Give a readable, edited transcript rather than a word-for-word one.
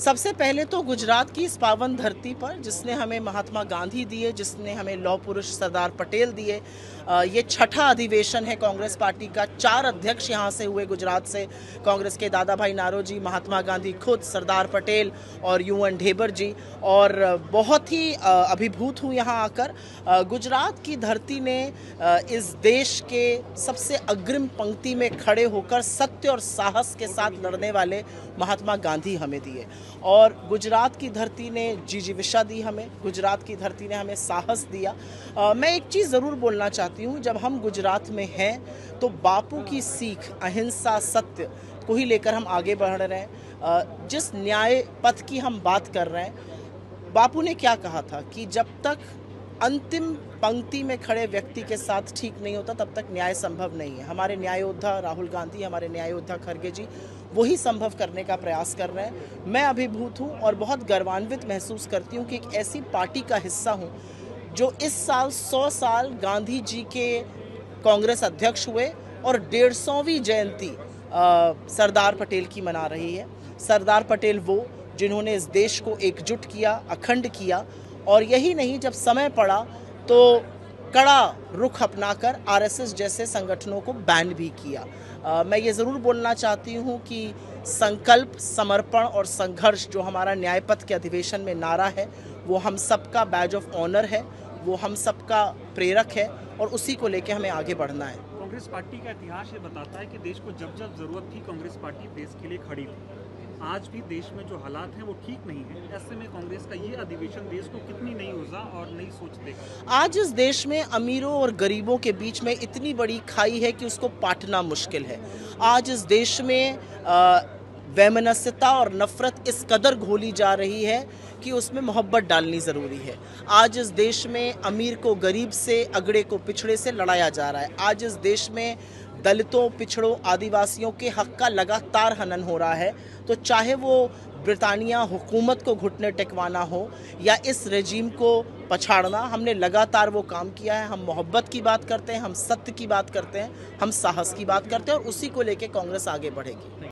सबसे पहले तो गुजरात की इस पावन धरती पर जिसने हमें महात्मा गांधी दिए, जिसने हमें लौह पुरुष सरदार पटेल दिए, ये छठा अधिवेशन है कांग्रेस पार्टी का। 4 अध्यक्ष यहाँ से हुए गुजरात से, कांग्रेस के दादा भाई नारोजी, महात्मा गांधी खुद, सरदार पटेल और यूएन ढेबर जी। और बहुत ही अभिभूत हूँ यहाँ आकर। गुजरात की धरती ने इस देश के सबसे अग्रिम पंक्ति में खड़े होकर सत्य और साहस के साथ लड़ने वाले महात्मा गांधी हमें दिए। और गुजरात की धरती ने जिजीविषा दी हमें, गुजरात की धरती ने हमें साहस दिया। मैं एक चीज़ ज़रूर बोलना चाहती हूँ, जब हम गुजरात में हैं तो बापू की सीख अहिंसा सत्य को ही लेकर हम आगे बढ़ रहे हैं। जिस न्याय पथ की हम बात कर रहे हैं, बापू ने क्या कहा था कि जब तक अंतिम पंक्ति में खड़े व्यक्ति के साथ ठीक नहीं होता तब तक न्याय संभव नहीं है। हमारे न्याय योद्धा राहुल गांधी, हमारे न्याय योद्धा खड़गे जी वही संभव करने का प्रयास कर रहे हैं। मैं अभिभूत हूँ और बहुत गर्वान्वित महसूस करती हूँ कि एक ऐसी पार्टी का हिस्सा हूँ जो इस साल 100 साल गांधी जी के कांग्रेस अध्यक्ष हुए और 150वीं जयंती सरदार पटेल की मना रही है। सरदार पटेल वो जिन्होंने इस देश को एकजुट किया, अखंड किया, और यही नहीं, जब समय पड़ा तो कड़ा रुख अपनाकर आरएसएस जैसे संगठनों को बैन भी किया। मैं ये ज़रूर बोलना चाहती हूँ कि संकल्प, समर्पण और संघर्ष जो हमारा न्यायपथ के अधिवेशन में नारा है, वो हम सबका बैज ऑफ ऑनर है, वो हम सबका प्रेरक है और उसी को लेकर हमें आगे बढ़ना है। कांग्रेस पार्टी का इतिहास ये बताता है कि देश को जब जब जरूरत थी कांग्रेस पार्टी देश के लिए खड़ी थी। आज भी देश में जो हालात हैं वो ठीक नहीं है। ऐसे में कांग्रेस का ये अधिवेशन देश को कितनी नई ऊर्जा और नई सोच देगा। आज इस देश में अमीरों और गरीबों के बीच में इतनी बड़ी खाई है कि उसको पाटना मुश्किल है। आज इस देश में वैमनस्यता और नफरत इस कदर घोली जा रही है कि उसमें मोहब्बत डालनी ज़रूरी है। आज इस देश में अमीर को गरीब से, अगड़े को पिछड़े से लड़ाया जा रहा है। आज इस देश में दलितों, पिछड़ों, आदिवासियों के हक का लगातार हनन हो रहा है। तो चाहे वो ब्रिटानिया हुकूमत को घुटने टेकवाना हो या इस रेजीम को पछाड़ना, हमने लगातार वो काम किया है। हम मोहब्बत की बात करते हैं, हम सत्य की बात करते हैं, हम साहस की बात करते हैं और उसी को लेके कांग्रेस आगे बढ़ेगी।